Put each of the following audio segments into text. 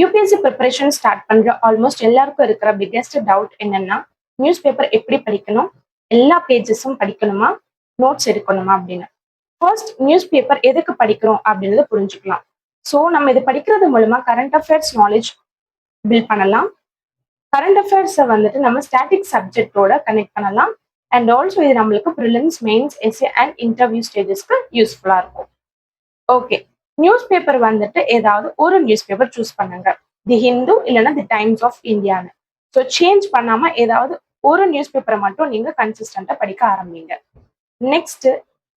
UPSC preparation start பண்ற almost எல்லாருக்கும் இருக்கிற பிக்கெஸ்ட் டவுட் என்னன்னா, நியூஸ் பேப்பர் எப்படி படிக்கணும்? எல்லா பேஜஸும் படிக்கணுமா? நோட்ஸ் எடுக்கணுமா? அப்படின்னு. ஃபர்ஸ்ட் நியூஸ் பேப்பர் எதுக்கு படிக்கிறோம் அப்படின்றத புரிஞ்சுக்கலாம். ஸோ நம்ம இது படிக்கிறது மூலமா கரண்ட் அஃபேர்ஸ் நாலேஜ் பில்ட் பண்ணலாம். கரண்ட் அஃபேர்ஸை வந்துட்டு நம்ம ஸ்டாட்டிக் சப்ஜெக்டோட கனெக்ட் பண்ணலாம். அண்ட் ஆல்சோ இது நம்மளுக்கு prelims, mains, essay and interview ஸ்டேஜஸ்க்கு யூஸ்ஃபுல்லா இருக்கும். ஓகே, நியூஸ் பேப்பர் வந்துட்டு ஏதாவது ஒரு நியூஸ் பேப்பர் சூஸ் பண்ணுங்க. தி ஹிந்து இல்லைன்னா தி டைம்ஸ் ஆஃப் இந்தியான்னு. ஸோ சேஞ்ச் பண்ணாம ஏதாவது ஒரு நியூஸ் பேப்பரை மட்டும் நீங்க கன்சிஸ்டண்டா படிக்க ஆரம்பிங்க. நெக்ஸ்ட்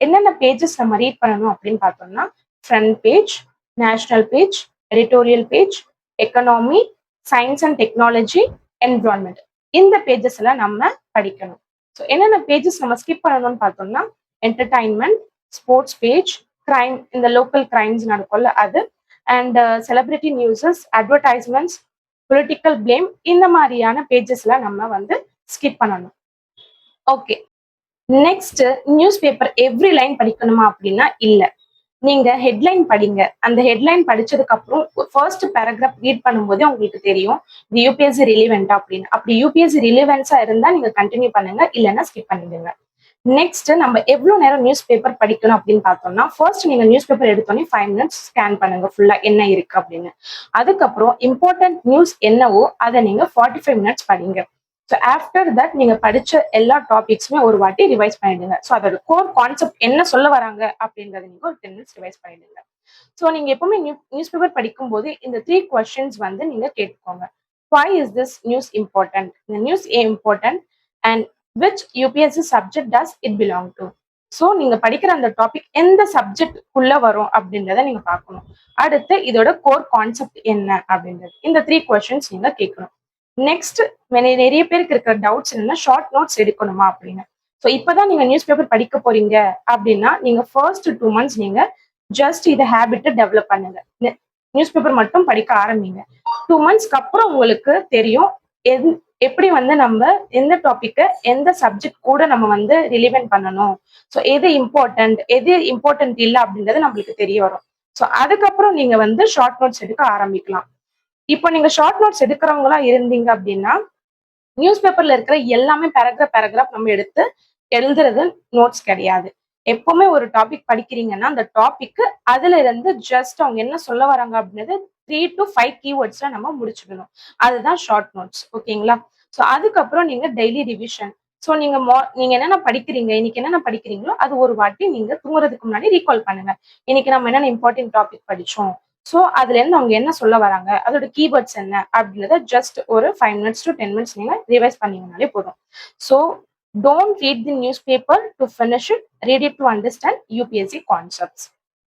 என்னென்ன பேஜஸ் நம்ம ரீட் பண்ணணும் அப்படின்னு பார்த்தோம்னா, front page, national page, editorial page, economy, science and technology, environment, இந்த பேஜஸ் எல்லாம் நம்ம படிக்கணும். ஸோ என்னென்ன பேஜஸ் நம்ம ஸ்கிப் பண்ணணும்னு பார்த்தோம்னா, என்டர்டைன்மெண்ட், ஸ்போர்ட்ஸ் பேஜ், கிரைம், இந்த லோக்கல் கிரைம்ஸ் நடக்கும்ல அது, and celebrity newses, advertisements, political blame, இந்த மாதிரியான பேஜஸ்ல நம்ம வந்து ஸ்கிப் பண்ணணும். Okay, next news paper every line படிக்கணுமா அப்படின்னா இல்ல. நீங்க ஹெட்லைன் படிங்க. அந்த ஹெட்லைன் படிச்சதுக்கு அப்புறம் ஃபர்ஸ்ட் பேராகிராஃப் ரீட் பண்ணும்போதே உங்களுக்கு தெரியும் இது யூபிஎஸ்சி ரிலிவெண்டா அப்படின்னு. அப்படி யூபிஎஸ்சி ரிலிவென்ஸா இருந்தா நீங்க கண்டினியூ பண்ணுங்க, இல்லைன்னா ஸ்கிப் பண்ணிடுங்க. நெக்ஸ்ட் நம்ம எவ்வளவு நேரம் நியூஸ் பேப்பர் படிக்கணும் அப்படின்னு பார்த்தோம்னா, ஃபர்ஸ்ட் நீங்க நியூஸ் பேப்பர் எடுத்தோடனே 5 மினிட்ஸ் ஸ்கேன் பண்ணுங்க ஃபுல்லா என்ன இருக்கு அப்படின்னு. அதுக்கப்புறம் இம்பார்ட்டன்ட் நியூஸ் என்னவோ அதை நீங்க 45 மினிட்ஸ் படிங்க. ஸோ ஆஃப்டர் தட் நீங்க படிச்ச எல்லா டாபிக்ஸுமே ஒரு வாட்டி ரிவைஸ் பண்ணிடுங்க. ஸோ அதோட கோர் கான்செப்ட் என்ன சொல்ல வராங்க அப்படின்றத நீங்க ஒரு 10 மினிட்ஸ் ரிவைஸ் பண்ணிடுங்க. ஸோ நீங்க எப்பவுமே நியூஸ் பேப்பர் படிக்கும் போது இந்த 3 கொஸ்டின்ஸ் வந்து நீங்க கேட்டுக்கோங்க. Why is this news important? இந்த நியூஸ் ஏன் important? And which UPSC subject does it belong to? So நீங்க படிக்கிற அந்த டாபிக் எந்த சப்ஜெக்ட் குள்ள வரும் அப்படின்றத நீங்க பார்க்கணும். அடுத்து இதோட கோர் கான்செப்ட் என்ன அப்படின்றது, இந்த 3 கொஸ்டின்ஸ் நீங்க கேட்கணும். நெக்ஸ்ட் நிறைய பேருக்கு இருக்கிற டவுட்ஸ் என்னன்னா, ஷார்ட் நோட்ஸ் எடுக்கணுமா அப்படின்னு. ஸோ இப்பதான் நீங்க நியூஸ் பேப்பர் படிக்க போறீங்க அப்படின்னா நீங்க ஃபர்ஸ்ட் 2 மந்த்ஸ் நீங்க ஜஸ்ட் இதை ஹேபிட்டை டெவலப் பண்ணுங்க. நியூஸ் பேப்பர் மட்டும் படிக்க ஆரம்பிங்க. 2 மந்த்ஸ்க்கு அப்புறம் உங்களுக்கு தெரியும் எப்படி வந்து நம்ம எந்த டாபிக்கை எந்த சப்ஜெக்ட் கூட நம்ம வந்து ரிலிவென்ட் பண்ணணும். ஸோ எது இம்பார்ட்டன்ட் இல்லை அப்படின்றது நம்மளுக்கு தெரிய வரும். ஸோ அதுக்கப்புறம் நீங்க வந்து ஷார்ட் நோட்ஸ் எடுக்க ஆரம்பிக்கலாம். இப்போ நீங்க ஷார்ட் நோட்ஸ் எடுக்கிறவங்களா இருந்தீங்க அப்படின்னா, நியூஸ் பேப்பர்ல இருக்கிற எல்லாமே பேராகிராஃப் நம்ம எடுத்து எழுதுறது நோட்ஸ் கிடையாது. எப்பவுமே ஒரு டாபிக் படிக்கிறீங்கன்னா அந்த டாபிக் அதுல இருந்து ஜஸ்ட் அவங்க என்ன சொல்ல வராங்க அப்படின்றது 3 to 5 கீவேர்ட்ஸ்ல நம்ம முடிச்சுக்கணும். அதுதான் ஷார்ட் நோட்ஸ். ஓகேங்களா? ஸோ அதுக்கப்புறம் நீங்க டெய்லி ரிவிஷன். ஸோ நீங்க என்னென்ன படிக்கிறீங்க, இன்னைக்கு என்னென்ன படிக்கிறீங்களோ அது ஒரு வாட்டி நீங்க தூங்குறதுக்கு முன்னாடி ரீகால் பண்ணுங்க. இன்னைக்கு நம்ம என்னென்ன இம்பார்ட்டன்ட் டாபிக் படிச்சோம், ஸோ அதுல இருந்து அவங்க என்ன சொல்ல வராங்க, அதோட கீவேர்ட்ஸ் என்ன அப்படின்றத ஜஸ்ட் ஒரு 5 மினிட்ஸ் to 10 மினிட்ஸ் நீங்க ரிவைஸ் பண்ணீங்கனாலே போதும். So don't read the newspaper to finish it, read it to understand UPSC concepts.